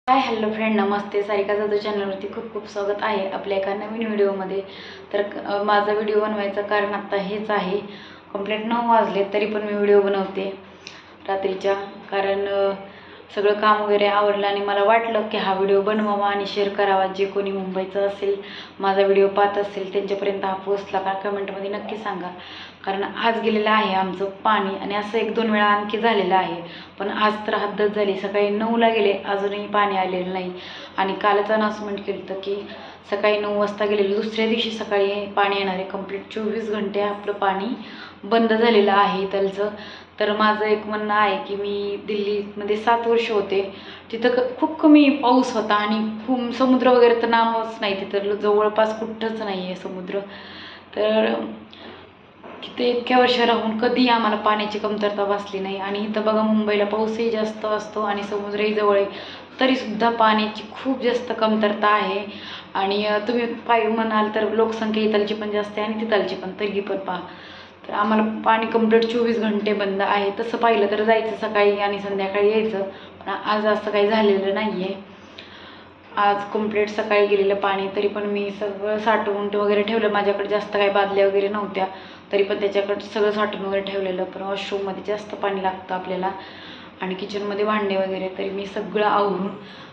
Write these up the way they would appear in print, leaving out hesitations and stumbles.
Hi hello friend, नमस्ते. सारिका जाधव चॅनलवरती खूप खूप स्वागत आहे आपल्या एका नवीन व्हिडिओमध्ये. तर माझा व्हिडिओ बनवायचं कारण आत्ता हेच आहे. कंप्लीट 9 वाजले तरी पण मी व्हिडिओ बनवते रात्रीच्या, कारण सगळं काम वगैरे आवरलं आणि मला वाटलं की हा व्हिडिओ बनवावा आणि शेअर करावा. जे कोणी मुंबईचं असेल, माझा व्हिडिओ पाहत असेल, त्यांच्यापर्यंत हा पोचला का कमेंटमध्ये नक्की सांगा. कारण आज गेलेलं आहे आमचं पाणी आणि असं 1-2 वेळा आणखी झालेलं आहे. पण आज तर हद्दच झाली. सकाळी 9ला गेले, अजूनही पाणी आलेलं नाही. आणि कालच अनाउन्समेंट केलं होतं की सकाळी 9 वाजता गेलेलं, दुसऱ्या दिवशी सकाळी पाणी येणार आहे. कंप्लीट 24 घंटे आपलं पाणी बंद झालेलं आहे इथलचं. तर माझं एक म्हणणं आहे की मी दिल्लीमध्ये 7 वर्ष होते, तिथं खूप कमी पाऊस होता आणि खूप समुद्र वगैरे तर नावच नाही, तिथं जवळपास कुठंच नाही आहे समुद्र. तर तिथे इतक्या वर्ष राहून कधी आम्हाला पाण्याची कमतरता भासली नाही. आणि इथं बघा, मुंबईला पाऊसही जास्त असतो आणि समुद्रही जवळ आहे, तरीसुद्धा पाण्याची खूप जास्त कमतरता आहे. आणि तुम्ही म्हणाल तर लोकसंख्या इथलची पण जास्त आहे आणि तिथलची पण, तरी पण पहा. तर आम्हाला पाणी कंप्लीट 24 घंटे बंद आहे. तसं पाहिलं तर जायचं सकाळी आणि संध्याकाळी यायचं, पण आज असं काही झालेलं नाही आहे. आज कंप्लीट सकाळी गेलेलं पाणी, तरी पण मी सगळं साठवून वगैरे ठेवलं. माझ्याकडे जास्त काही बादल्या वगैरे नव्हत्या, तरी पण त्याच्याकडे सगळं साठवून वगैरे ठेवलेलं. पण वॉशरूममध्ये जास्त पाणी लागतं आपल्याला आणि किचनमध्ये भांडे वगैरे. तरी मी सगळं आवरून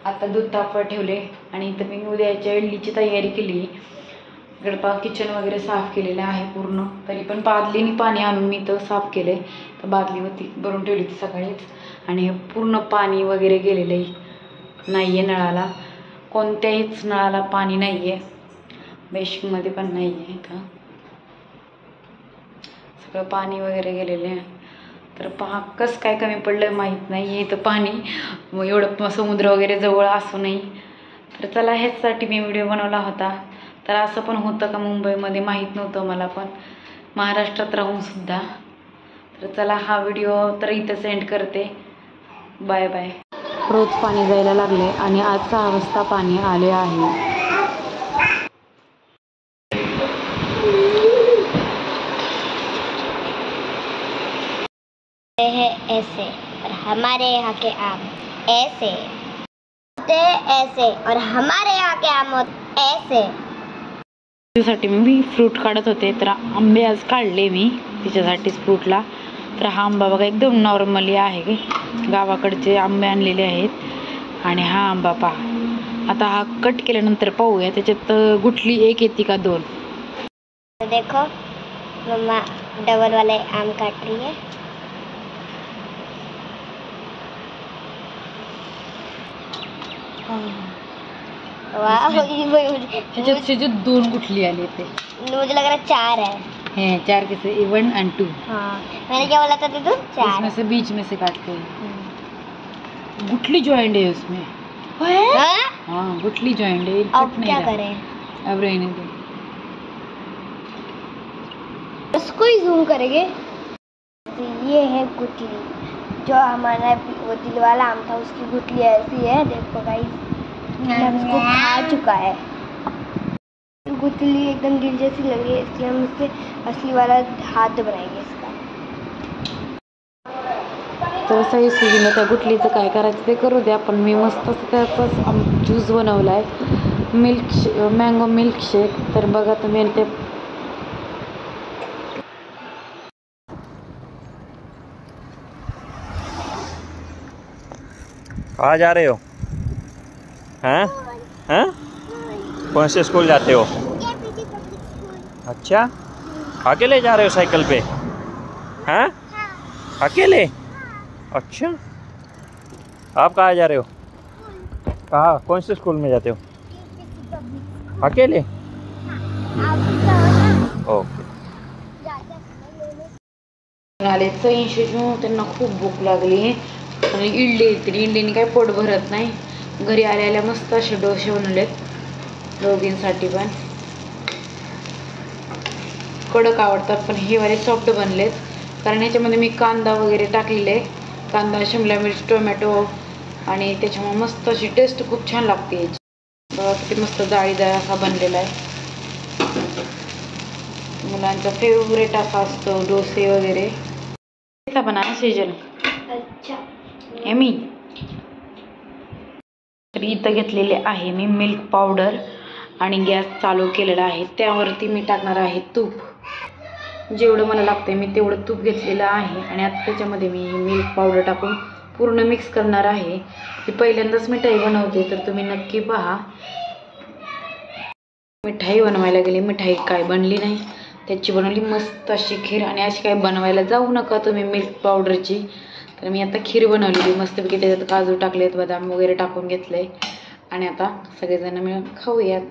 आता दूध तापवायला ठेवले आणि इथं मी उद्याच्या इडलीची तयारी केली. गडपा किचन वगैरे साफ केलेलं आहे पूर्ण. तरी पण बादलीने पाणी आणून मी तर साफ केले. तर बादली होती भरून ठेवली ती सकाळीच. आणि हे पूर्ण पाणी वगैरे गेलेलं नाही आहे नळाला, कोणत्याहीच नळाला पाणी नाही आहे, बेसिनमध्ये पण नाही आहे. का सगळं पाणी वगैरे गेलेलं आहे. तर पहा कसं काय कमी पडलं माहीत नाही आहे. तर पाणी एवढं समुद्र वगैरे जवळ असूनही. तर चला, ह्याचसाठी मी व्हिडिओ बनवला होता. तर असं पण होतं का मुंबईमध्ये, माहीत नव्हतं मला पण, महाराष्ट्रात राहूनसुद्धा. तर चला, हा व्हिडिओ तर इथं सेंड करते. Bye bye. रोज पाणी जायला लागले आणि आज 6 वाजता पाणी आले आहे. है ऐसे और हमारे यहाँ के आम ऐसे होते, ऐसे और हमारे यहाँ के आम होते ऐसे. त्यासाठी मी फ्रूट काढत होते, तर आंबे आज काढले मी तिच्यासाठीच फ्रूटला. तर हा आंबा बघा एकदम नॉर्मली आहे, गावाकडचे आंबे आणलेले आहेत. आणि हा आंबा पहा, आता हा कट केल्यानंतर पाहूया त्याच्यात गुठली एक येते का 2. देखो मम्मा डबल वाले आम काट रही है. त्याच्यात 2 गुठली आली थे. मुझे लग रहा 4 है. 4 कैसे, 1 and 2. हाँ, मैंने क्या बोला था तू? 4. इसमें से बीच में से काटते हैं. गुठली ज्वाइंट है उसमें. हाँ, गुठली ज्वाइंट है. अब क्या करें? अब रहने दो. उसको ही जूम करेंगे. तो ये है गुठली, जो हमारा वो दिल वाला आम था उसकी गुठली ऐसी है. देखो गाइस, उसको खा चुका है. गुठली एकदम दिल जैसी लगी है, इसलिए हम इससे असली वाला हाथ बनाएंगे इसका. तर सही सुजीनं त्या गुठलीचं काय करायचं ते करू द्या. पण मी मस्त त्याचाच ज्यूस बनवला आहे, मँगो मिल्कशेक. तर बघा तुम्ही ते. कहाँ जा रहे हो? हैं? हैं? कौन से स्कूल जाते हो? अच्छा, अकेले जा रहे हो साइकिल पे? हैं? अकेले? अच्छा, आप कहाँ जा रहे हो? कहाँ, कौन से स्कूल में जाते हो? अकेले? ओके. आले 80 त्यांना खूप भूक लागली आणि इडलीने काही पोट भरत नाही. घरी आल्या मस्त असे डोसे बनवलेत दोघींसाठी पण. कडक आवडतात पण हे वाले सॉफ्ट बनलेत, कारण ह्याच्यामध्ये मी कांदा वगैरे टाकलेले, कांदा, शिमला मिर्च, टोमॅटो, आणि त्याच्यामुळे मस्त अशी टेस्ट खूप छान लागते याची. बघा किती मस्त जाळीदार असा बनलेला आहे. मुलांचा फेवरेट असा असतो डोसे वगैरे. बना सीजन. अच्छा. एमी तर इथं घेतलेले आहे मी मिल्क पावडर आणि गॅस चालू केलेला आहे. त्यावरती मी टाकणार आहे तूप. जेवढं मला लागतं मी तेवढं तूप घेतलेलं आहे आणि आता त्याच्यामध्ये मी मिल्क पावडर टाकून पूर्ण मिक्स करणार आहे. मी पहिल्यांदाच मिठाई बनवते तर तुम्ही नक्की पहा. मिठाई बनवायला गेली, मिठाई काय बनली नाही. त्याची बनवली मस्त अशी खीर. आणि अशी काय बनवायला जाऊ नका तुम्ही मिल्क पावडरची. तर मी आता खीर बनवलेली मस्तपैकी. त्याच्यात काजू टाकलेत, बदाम वगैरे टाकून घेतले आणि आता सगळेजण मिळून खाऊयात.